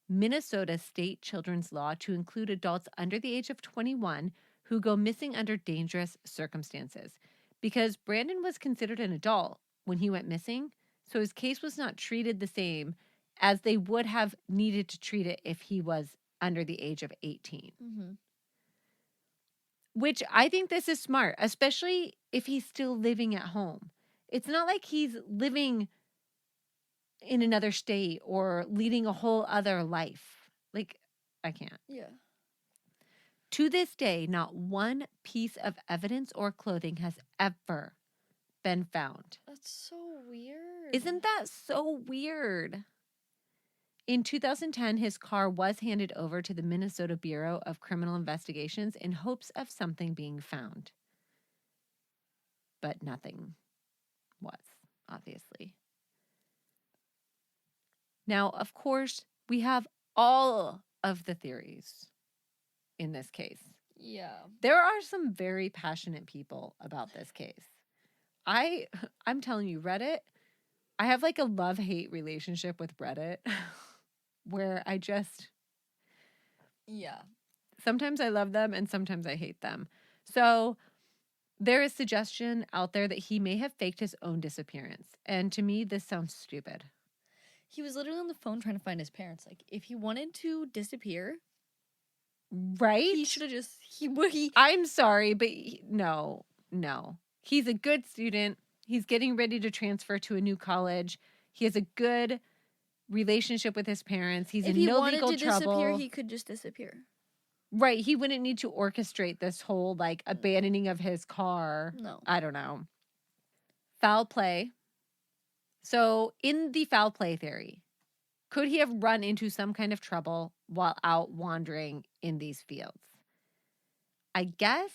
Speaker 1: Minnesota's state children's law to include adults under the age of 21 who go missing under dangerous circumstances. Because Brandon was considered an adult when he went missing, so his case was not treated the same as they would have needed to treat it if he was under the age of 18.
Speaker 2: Mm-hmm.
Speaker 1: Which I think this is smart, especially if he's still living at home. It's not like he's living in another state or leading a whole other life. Like, I can't.
Speaker 2: Yeah.
Speaker 1: To this day, not one piece of evidence or clothing has ever been found.
Speaker 2: That's so weird.
Speaker 1: Isn't that so weird? In 2010, his car was handed over to the Minnesota Bureau of Criminal Investigations in hopes of something being found. But nothing was, obviously. Now, of course, we have all of the theories in this case.
Speaker 2: Yeah.
Speaker 1: There are some very passionate people about this case. I'm telling you, Reddit, I have like a love-hate relationship with Reddit where I just...
Speaker 2: Yeah.
Speaker 1: Sometimes I love them and sometimes I hate them. So there is suggestion out there that he may have faked his own disappearance. And to me, this sounds stupid.
Speaker 2: He was literally on the phone trying to find his parents. Like, if he wanted to disappear,
Speaker 1: right?
Speaker 2: he should have just...
Speaker 1: I'm sorry, but no. He's a good student. He's getting ready to transfer to a new college. He has a good relationship with his parents. He's in no legal trouble. If he wanted to
Speaker 2: disappear, he could just disappear.
Speaker 1: Right. He wouldn't need to orchestrate this whole, like, abandoning of his car.
Speaker 2: No.
Speaker 1: I don't know. Foul play. So, in the foul play theory, could he have run into some kind of trouble while out wandering in these fields? I guess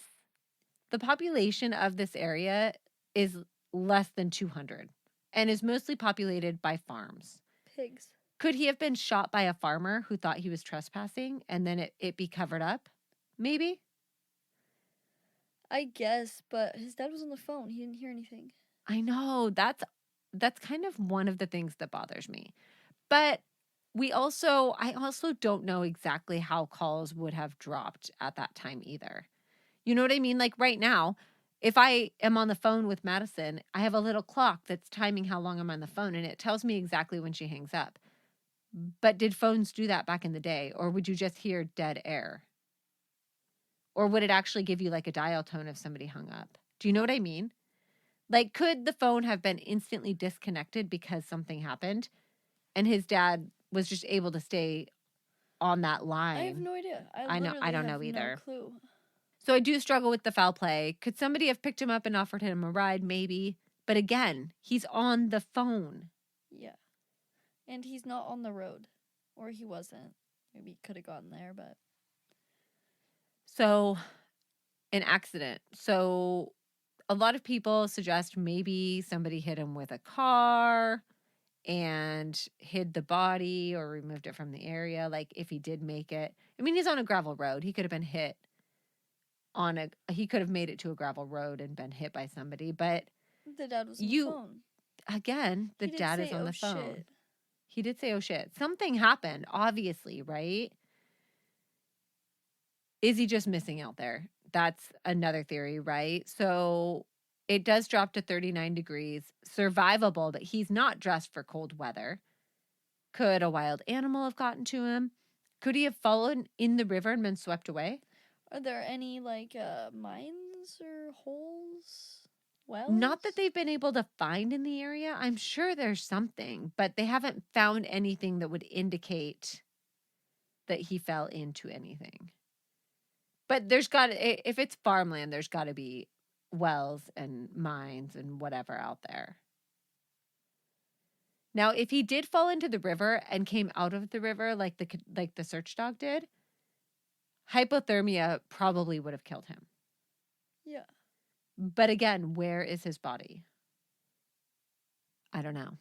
Speaker 1: the population of this area is less than 200 and is mostly populated by farms.
Speaker 2: Pigs.
Speaker 1: Could he have been shot by a farmer who thought he was trespassing and then it be covered up? Maybe.
Speaker 2: I guess, but his dad was on the phone. He didn't hear anything.
Speaker 1: I know. That's kind of one of the things that bothers me. But I also don't know exactly how calls would have dropped at that time either. You know what I mean? Like right now, if I am on the phone with Madison, I have a little clock that's timing how long I'm on the phone and it tells me exactly when she hangs up. But did phones do that back in the day, or would you just hear dead air? Or would it actually give you like a dial tone if somebody hung up? Do you know what I mean? Like, could the phone have been instantly disconnected because something happened and his dad was just able to stay on that line?
Speaker 2: I have no idea.
Speaker 1: I know. I
Speaker 2: Literally
Speaker 1: don't
Speaker 2: have
Speaker 1: know either.
Speaker 2: no clue.
Speaker 1: So I do struggle with the foul play. Could somebody have picked him up and offered him a ride? Maybe. But again, he's on the phone.
Speaker 2: Yeah. And he's not on the road. Or he wasn't. Maybe he could have gotten there, but.
Speaker 1: So, an accident. So, a lot of people suggest maybe somebody hit him with a car and hid the body or removed it from the area. Like, if he did make it. I mean, he's on a gravel road. He could have been hit he could have made it to a gravel road and been hit by somebody. But
Speaker 2: the dad was on the phone.
Speaker 1: Again, the dad is on the phone.
Speaker 2: Shit.
Speaker 1: He did say, oh shit. Something happened, obviously, right? Is he just missing out there? That's another theory, right? So it does drop to 39 degrees, survivable, but he's not dressed for cold weather. Could a wild animal have gotten to him? Could he have fallen in the river and been swept away?
Speaker 2: Are there any mines or holes? Wells?
Speaker 1: Not that they've been able to find in the area. I'm sure there's something, but they haven't found anything that would indicate that he fell into anything. But if it's farmland, there's got to be wells and mines and whatever out there. Now, if he did fall into the river and came out of the river like the search dog did, hypothermia probably would have killed him.
Speaker 2: Yeah.
Speaker 1: But again, where is his body? I don't know.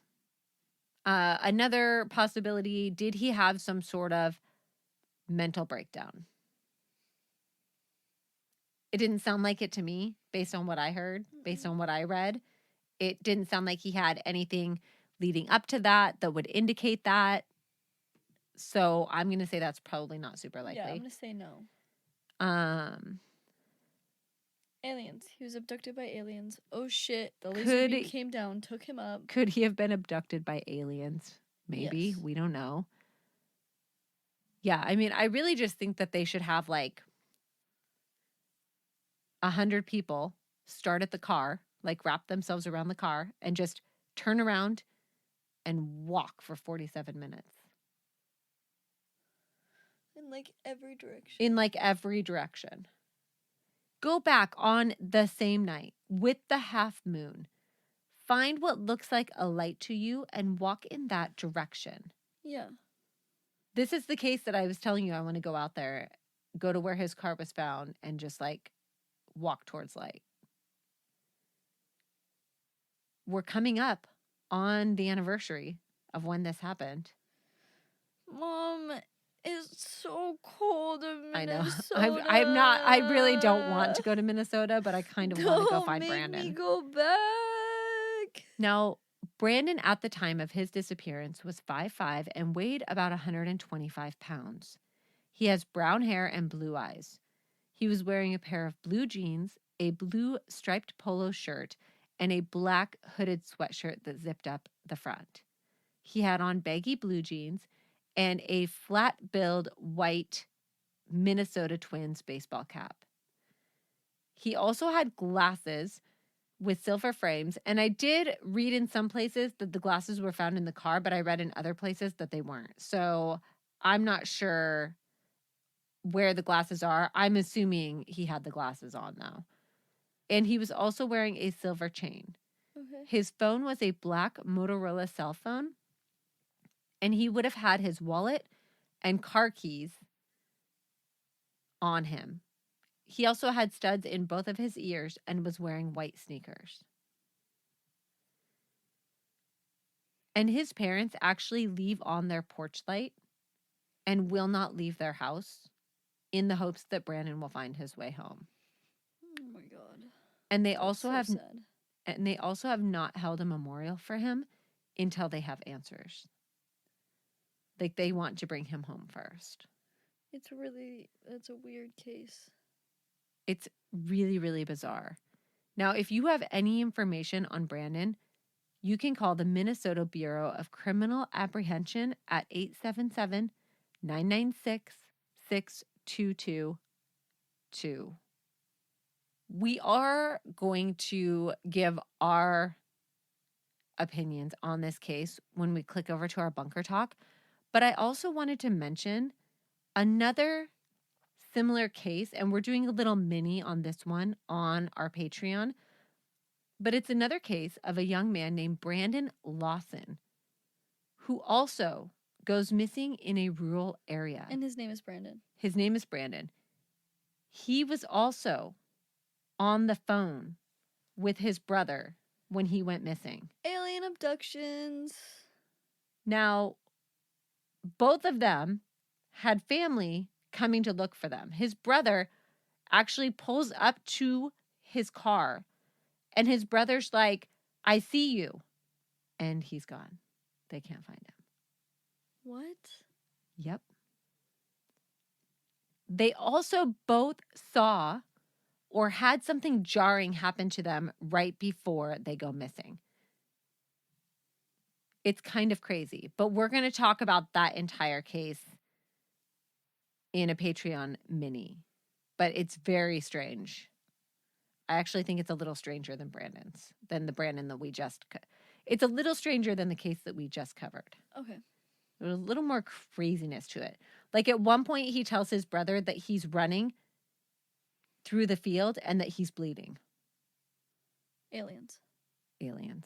Speaker 1: Another possibility, did he have some sort of mental breakdown? It didn't sound like it to me, based on what I heard, based on what I read. It didn't sound like he had anything leading up to that would indicate that. So I'm going to say that's probably not super likely.
Speaker 2: Yeah, I'm going to say no. Aliens. He was abducted by aliens. Oh shit. The laser beam came down, took him up.
Speaker 1: Could he have been abducted by aliens? Maybe.
Speaker 2: Yes.
Speaker 1: We don't know. Yeah, I mean, I really just think that they should have 100 people start at the car, wrap themselves around the car and just turn around and walk for 47 minutes.
Speaker 2: In every direction.
Speaker 1: In every direction. Go back on the same night with the half moon. Find what looks like a light to you and walk in that direction.
Speaker 2: Yeah.
Speaker 1: This is the case that I was telling you. I want to go out there, go to where his car was found and just walk towards light. We're coming up on the anniversary of when this happened.
Speaker 2: Mom, it's so cold in Minnesota.
Speaker 1: I know. I really don't want to go to Minnesota, but I kind of want to go find Brandon.
Speaker 2: Don't make me go back.
Speaker 1: Now, Brandon at the time of his disappearance was 5'5" and weighed about 125 pounds. He has brown hair and blue eyes. He was wearing a pair of blue jeans, a blue striped polo shirt, and a black hooded sweatshirt that zipped up the front. He had on baggy blue jeans and a flat-billed white Minnesota Twins baseball cap. He also had glasses with silver frames, and I did read in some places that the glasses were found in the car, but I read in other places that they weren't. So I'm not sure where the glasses are. I'm assuming he had the glasses on, though. And he was also wearing a silver chain.
Speaker 2: Okay.
Speaker 1: His phone was a black Motorola cell phone, and he would have had his wallet and car keys on him. He also had studs in both of his ears and was wearing white sneakers. And his parents actually leave on their porch light and will not leave their house in the hopes that Brandon will find his way home.
Speaker 2: Oh my god.
Speaker 1: And they
Speaker 2: That's
Speaker 1: also
Speaker 2: so
Speaker 1: have
Speaker 2: sad.
Speaker 1: and they also have not held a memorial for him until they have answers. Like, they want to bring him home first.
Speaker 2: It's a weird case.
Speaker 1: It's really, really bizarre. Now, if you have any information on Brandon, you can call the Minnesota Bureau of Criminal Apprehension at 877 996 6222. We are going to give our opinions on this case when we click over to our bunker talk, but I also wanted to mention another similar case, and we're doing a little mini on this one on our Patreon, but it's another case of a young man named Brandon Lawson, who also goes missing in a rural area.
Speaker 2: And his name is Brandon.
Speaker 1: His name is Brandon. He was also on the phone with his brother when he went missing.
Speaker 2: Alien abductions.
Speaker 1: Now, both of them had family coming to look for them. His brother actually pulls up to his car, and his brother's like, "I see you." And he's gone. They can't find him.
Speaker 2: What?
Speaker 1: Yep. They also both saw or had something jarring happen to them right before they go missing. It's kind of crazy, but we're going to talk about that entire case in a Patreon mini. But it's very strange. I actually think it's a little stranger than the Brandon that we just, it's a little stranger than the case that we just covered.
Speaker 2: Okay.
Speaker 1: There's a little more craziness to it. Like, at one point, he tells his brother that he's running through the field and that he's bleeding.
Speaker 2: Aliens.
Speaker 1: Aliens.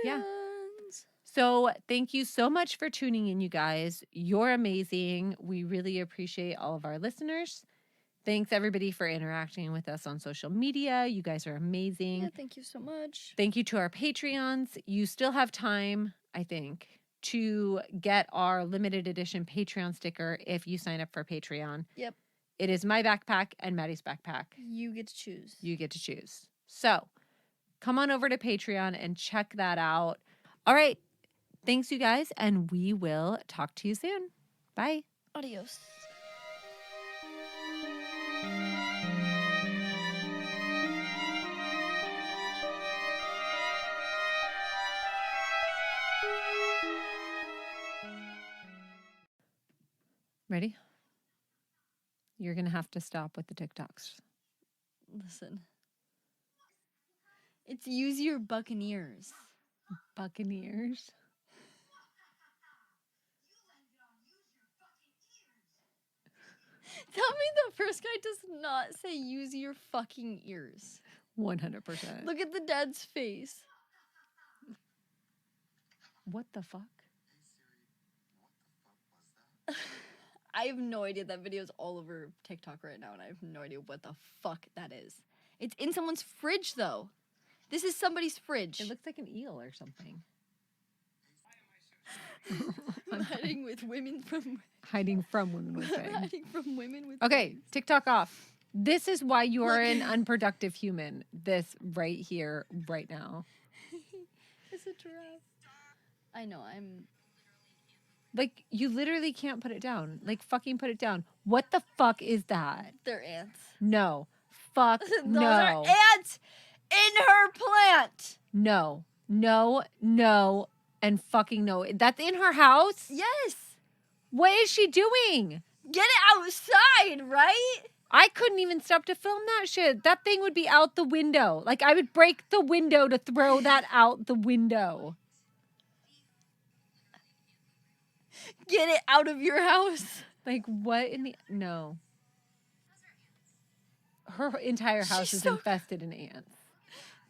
Speaker 2: Yeah.
Speaker 1: So thank you so much for tuning in, you guys. You're amazing. We really appreciate all of our listeners. Thanks, everybody, for interacting with us on social media. You guys are amazing.
Speaker 2: Yeah, thank you so much.
Speaker 1: Thank you to our Patreons. You still have time, I think, to get our limited edition Patreon sticker if you sign up for Patreon.
Speaker 2: Yep.
Speaker 1: It is my backpack and Maddie's backpack.
Speaker 2: You get to choose.
Speaker 1: You get to choose. So come on over to Patreon and check that out. All right. Thanks, you guys, and we will talk to you soon. Bye.
Speaker 2: Adios.
Speaker 1: Ready? You're going to have to stop with the TikToks.
Speaker 2: Listen. It's use your Buccaneers.
Speaker 1: Buccaneers.
Speaker 2: Tell me the first guy does not say use your fucking ears.
Speaker 1: 100%.
Speaker 2: Look at the dad's face.
Speaker 1: What the fuck?
Speaker 2: I have no idea. That video is all over TikTok right now, and I have no idea what the fuck that is. It's in someone's fridge, though. This is somebody's fridge.
Speaker 1: It looks like an eel or something.
Speaker 2: I'm hiding with women from...
Speaker 1: Hiding from women with
Speaker 2: I'm
Speaker 1: fangs.
Speaker 2: hiding from women with
Speaker 1: Okay,
Speaker 2: fangs.
Speaker 1: TikTok off. This is why you are
Speaker 2: Look.
Speaker 1: an unproductive human. This right here, right now.
Speaker 2: It's a giraffe. I know, I'm...
Speaker 1: Like, you literally can't put it down. Like, fucking put it down. What the fuck is that?
Speaker 2: They're ants.
Speaker 1: No. Fuck
Speaker 2: Those
Speaker 1: no.
Speaker 2: are ants in her plant!
Speaker 1: No. No. No. And fucking no. That's in her house?
Speaker 2: Yes!
Speaker 1: What is she doing?
Speaker 2: Get it outside, right?
Speaker 1: I couldn't even stop to film that shit. That thing would be out the window. Like, I would break the window to throw that out the window.
Speaker 2: Get it out of your house.
Speaker 1: Like, what in the... No. Her entire house
Speaker 2: She's
Speaker 1: is
Speaker 2: so-
Speaker 1: infested in ants.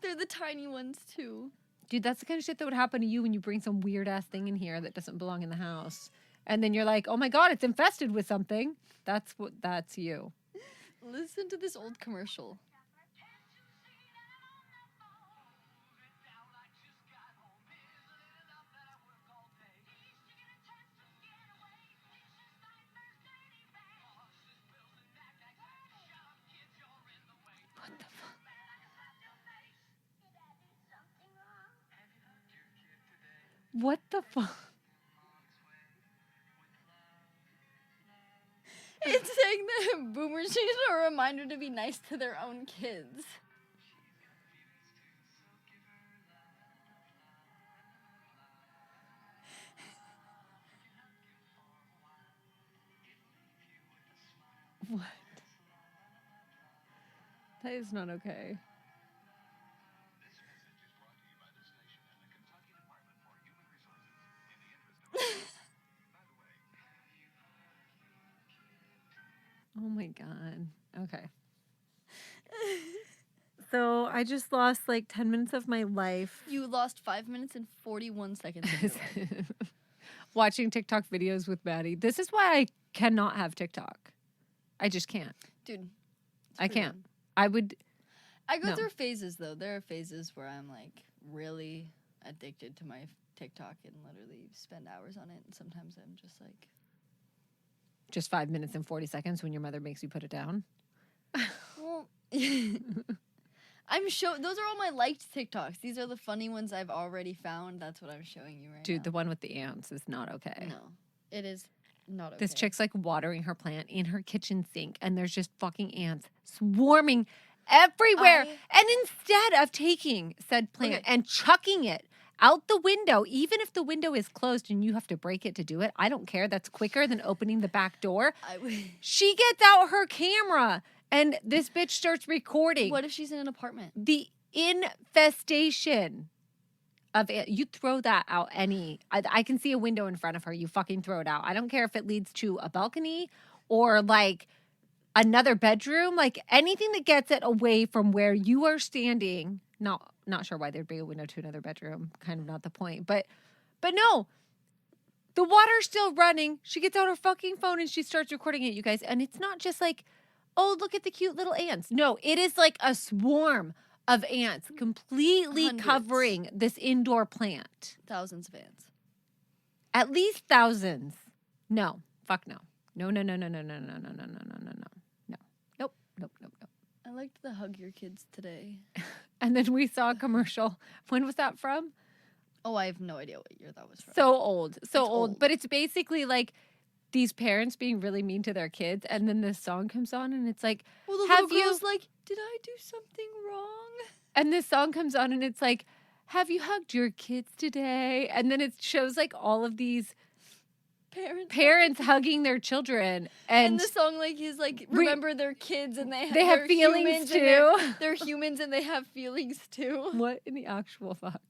Speaker 2: They're the tiny ones, too.
Speaker 1: Dude, that's the kind of shit that would happen to you when you bring some weird-ass thing in here that doesn't belong in the house. And then you're like, oh my God, it's infested with something. That's you.
Speaker 2: Listen to this old commercial.
Speaker 1: What the fuck?
Speaker 2: It's saying that boomers need a reminder to be nice to their own kids.
Speaker 1: What? That is not okay. Oh my God. Okay. So I just lost like 10 minutes of my life.
Speaker 2: You lost 5 minutes and 41 seconds of your life.
Speaker 1: Watching TikTok videos with Maddie. This is why I cannot have TikTok. I just can't.
Speaker 2: Dude.
Speaker 1: I can't.
Speaker 2: Bad.
Speaker 1: I would.
Speaker 2: I go
Speaker 1: No.
Speaker 2: through phases, though. There are phases where I'm, like, really addicted to my TikTok and literally spend hours on it. And sometimes I'm just like...
Speaker 1: Just 5 minutes and 40 seconds when your mother makes you put it down.
Speaker 2: Well... those are all my liked TikToks. These are the funny ones I've already found. That's what I'm showing you right now.
Speaker 1: Dude, the one with the ants is not okay.
Speaker 2: No, it is not okay.
Speaker 1: This chick's like watering her plant in her kitchen sink, and there's just fucking ants swarming everywhere. And instead of taking said plant and chucking it out the window, even if the window is closed and you have to break it to do it, I don't care. That's quicker than opening the back door. She gets out her camera. And this bitch starts recording.
Speaker 2: What if she's in an apartment?
Speaker 1: The infestation of it. You throw that out I can see a window in front of her. You fucking throw it out. I don't care if it leads to a balcony or like another bedroom. Like anything that gets it away from where you are standing. Not sure why there'd be a window to another bedroom. Kind of not the point. But no. The water's still running. She gets out her fucking phone and she starts recording it, you guys. And it's not just like, oh, look at the cute little ants. No, it is like a swarm of ants completely covering this indoor plant.
Speaker 2: Thousands of ants.
Speaker 1: At least thousands. No, fuck no. No. Nope.
Speaker 2: I liked the hug your kids today.
Speaker 1: And then we saw a commercial. When was that from?
Speaker 2: Oh, I have no idea what year that was from.
Speaker 1: So old. So old. But it's basically like these parents being really mean to their kids, and then this song comes on, and it's like,
Speaker 2: well, the little girl's like, did I do something wrong?
Speaker 1: And this song comes on, and it's like, have you hugged your kids today? And then it shows like all of these parents hugging their children, and
Speaker 2: the song like is like, remember their kids, and they
Speaker 1: have feelings too.
Speaker 2: They're humans, and they have feelings too.
Speaker 1: What in the actual fuck?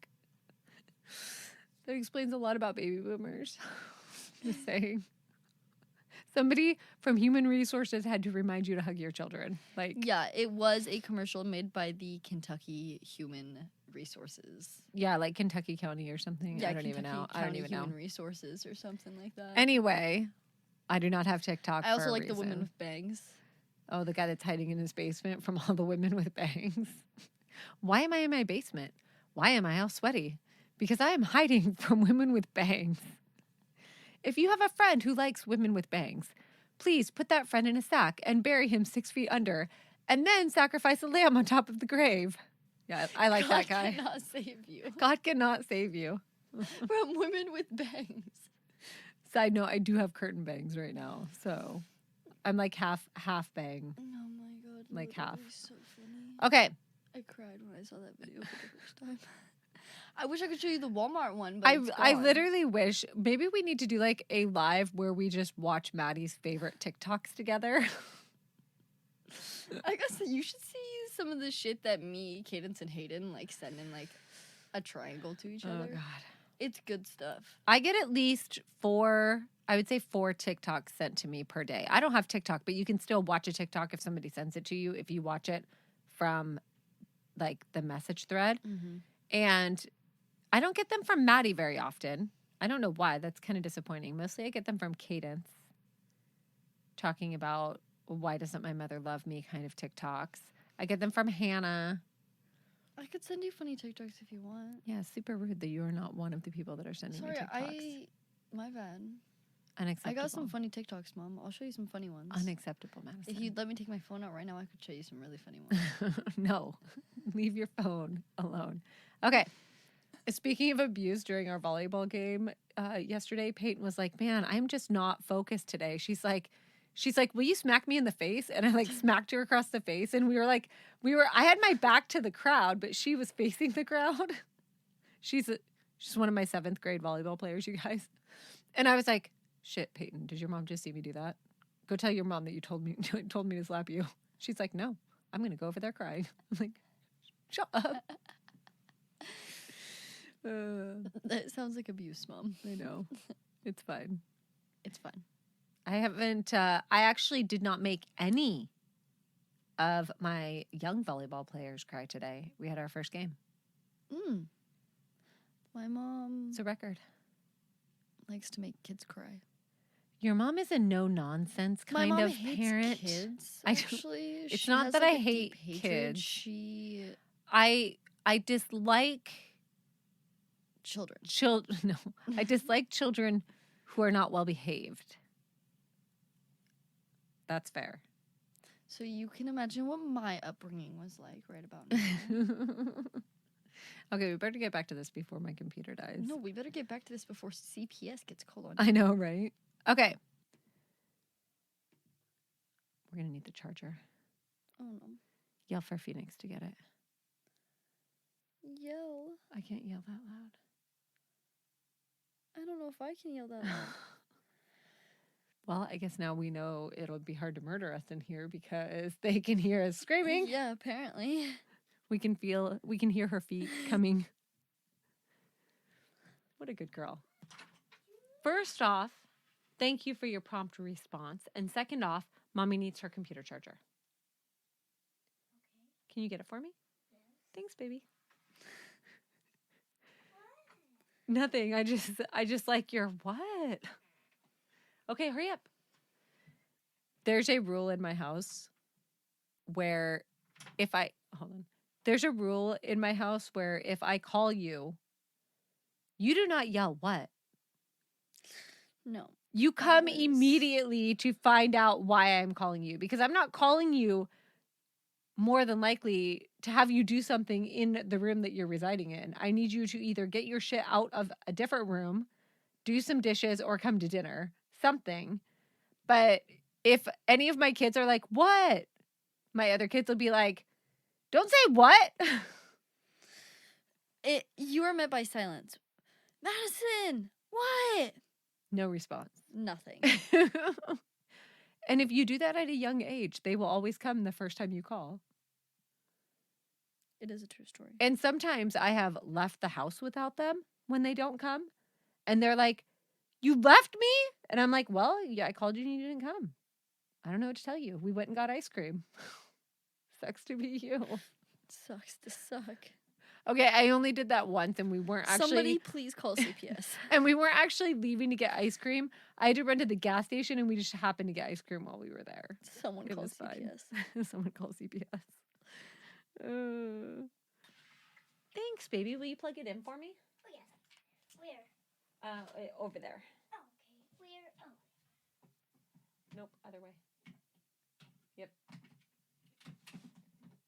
Speaker 1: That explains a lot about baby boomers. Just saying. Somebody from Human Resources had to remind you to hug your children. Like,
Speaker 2: yeah, it was a commercial made by the Kentucky Human Resources.
Speaker 1: Yeah, like Kentucky County or something.
Speaker 2: Yeah,
Speaker 1: I don't even know.
Speaker 2: Human Resources or something like that.
Speaker 1: Anyway, I do not have TikTok.
Speaker 2: I also
Speaker 1: for a
Speaker 2: like
Speaker 1: reason.
Speaker 2: the women with bangs.
Speaker 1: Oh, the guy that's hiding in his basement from all the women with bangs. Why am I in my basement? Why am I all sweaty? Because I am hiding from women with bangs. If you have a friend who likes women with bangs, please put that friend in a sack and bury him 6 feet under, and then sacrifice a lamb on top of the grave. Yeah, I like that guy.
Speaker 2: God cannot save you.
Speaker 1: God cannot save you.
Speaker 2: From women with bangs.
Speaker 1: Side note, I do have curtain bangs right now, so I'm like half bang.
Speaker 2: Oh my God.
Speaker 1: Like half.
Speaker 2: So funny.
Speaker 1: Okay.
Speaker 2: I cried when I saw that video for the first time. I wish I could show you the Walmart one, but
Speaker 1: I literally wish maybe we need to do like a live where we just watch Maddie's favorite TikToks together.
Speaker 2: I guess you should see some of the shit that me, Cadence, and Hayden like send in like a triangle to each other.
Speaker 1: Oh God.
Speaker 2: It's good stuff.
Speaker 1: I get at least 4 TikToks sent to me per day. I don't have TikTok, but you can still watch a TikTok if somebody sends it to you if you watch it from like the message thread.
Speaker 2: Mm-hmm.
Speaker 1: And I don't get them from Maddie very often. I don't know why. That's kind of disappointing. Mostly I get them from Cadence talking about why doesn't my mother love me kind of TikToks. I get them from Hannah.
Speaker 2: I could send you funny TikToks if you want.
Speaker 1: Yeah, super rude that you are not one of the people that are sending me TikToks.
Speaker 2: My bad.
Speaker 1: Unacceptable.
Speaker 2: I got some funny TikToks, Mom. I'll show you some funny ones.
Speaker 1: Unacceptable, Madison.
Speaker 2: If you'd let me take my phone out right now, I could show you some really funny ones.
Speaker 1: No. Leave your phone alone. Okay. Speaking of abuse, during our volleyball game yesterday, Peyton was like, "Man, I'm just not focused today." She's like, "Will you smack me in the face?" And I like smacked her across the face, and I had my back to the crowd, but she was facing the crowd. She's one of my 7th grade volleyball players, you guys. And I was like, "Shit, Peyton, did your mom just see me do that? Go tell your mom that you told me to slap you." She's like, "No, I'm gonna go over there crying." I'm like, "Shut up."
Speaker 2: That sounds like abuse, Mom.
Speaker 1: I know. It's fine.
Speaker 2: It's fine.
Speaker 1: I actually did not make any of my young volleyball players cry today. We had our first game.
Speaker 2: My mom
Speaker 1: It's a record.
Speaker 2: likes to make kids cry.
Speaker 1: Your mom is a no-nonsense kind
Speaker 2: My mom
Speaker 1: of
Speaker 2: hates
Speaker 1: parent.
Speaker 2: kids,
Speaker 1: I don't-
Speaker 2: actually.
Speaker 1: it's
Speaker 2: She
Speaker 1: not
Speaker 2: has,
Speaker 1: that
Speaker 2: like,
Speaker 1: I
Speaker 2: a
Speaker 1: hate
Speaker 2: deep hatred.
Speaker 1: kids. I dislike
Speaker 2: Children.
Speaker 1: No, I dislike children who are not well behaved. That's fair.
Speaker 2: So you can imagine what my upbringing was like right about now.
Speaker 1: Okay, we better get back to this before my computer dies.
Speaker 2: No, we better get back to this before CPS gets called on.
Speaker 1: I know, right? Okay. We're going to need the charger.
Speaker 2: Oh, no.
Speaker 1: Yell for Phoenix to get it.
Speaker 2: Yell.
Speaker 1: I can't yell that loud.
Speaker 2: I don't know if I can yell that loud.
Speaker 1: Well, I guess now we know it'll be hard to murder us in here because they can hear us screaming.
Speaker 2: Yeah, apparently.
Speaker 1: We can hear her feet coming. What a good girl. First off, thank you for your prompt response. And second off, Mommy needs her computer charger. Okay. Can you get it for me? Yes. Thanks, baby. Nothing. I just like your what? Okay, hurry up. There's a rule in my house where there's a rule in my house where if I call you, you do not yell what?
Speaker 2: No.
Speaker 1: You come immediately to find out why I'm calling you, because I'm not calling you more than likely to have you do something in the room that you're residing in. I need you to either get your shit out of a different room, do some dishes, or come to dinner. Something. But if any of my kids are like, "What?" My other kids will be like, "Don't say what."
Speaker 2: You are met by silence. Madison, what?
Speaker 1: No response.
Speaker 2: Nothing.
Speaker 1: And if you do that at a young age, they will always come the first time you call.
Speaker 2: It is a true story.
Speaker 1: And sometimes I have left the house without them when they don't come. And they're like, "You left me?" And I'm like, "Well, yeah, I called you and you didn't come. I don't know what to tell you. We went and got ice cream." Sucks to be you.
Speaker 2: Sucks to suck.
Speaker 1: Okay, I only did that once and we weren't actually...
Speaker 2: Somebody please call CPS.
Speaker 1: And we weren't actually leaving to get ice cream. I had to run to the gas station and we just happened to get ice cream while we were there.
Speaker 2: Someone call CPS.
Speaker 1: Someone call CPS. Thanks, baby. Will you plug it in for me?
Speaker 3: Oh, yes. Where?
Speaker 1: Over there.
Speaker 3: Oh, okay. Where? Oh.
Speaker 1: Nope, other way. Yep.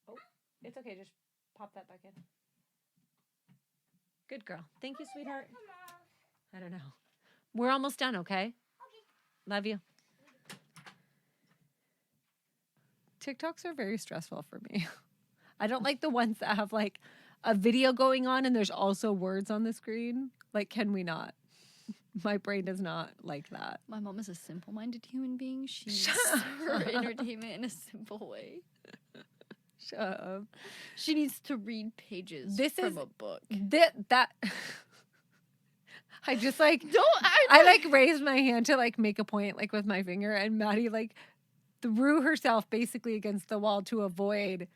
Speaker 1: Oh, it's okay. Just pop that back in. Good girl. Thank you, sweetheart. I don't know. We're almost done, okay?
Speaker 3: Okay.
Speaker 1: Love you. TikToks are very stressful for me. I don't like the ones that have like a video going on and there's also words on the screen. Like, can we not? My brain does not like that.
Speaker 2: My mom is a simple-minded human being. She needs
Speaker 1: Shut
Speaker 2: her
Speaker 1: up.
Speaker 2: entertainment in a simple way.
Speaker 1: Shut up.
Speaker 2: She needs to read pages from a book.
Speaker 1: That I just like
Speaker 2: Don't
Speaker 1: I like raised my hand to like make a point like with my finger, and Maddie like threw herself basically against the wall to avoid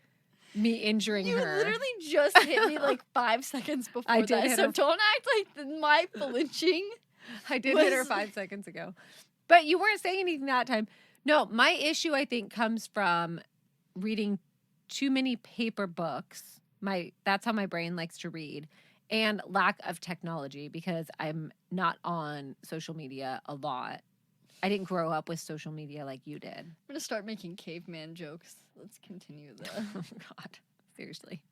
Speaker 1: me injuring
Speaker 2: You
Speaker 1: her.
Speaker 2: literally just hit me like 5 seconds before
Speaker 1: I did
Speaker 2: that.
Speaker 1: hit
Speaker 2: So
Speaker 1: her.
Speaker 2: don't act like my flinching.
Speaker 1: I did hit her
Speaker 2: was-
Speaker 1: 5 seconds ago. But you weren't saying anything that time. No, my issue I think comes from reading too many paper books. That's how my brain likes to read. And lack of technology, because I'm not on social media a lot. I didn't grow up with social media like you did.
Speaker 2: I'm going to start making caveman jokes. Let's continue the...
Speaker 1: Oh God, seriously.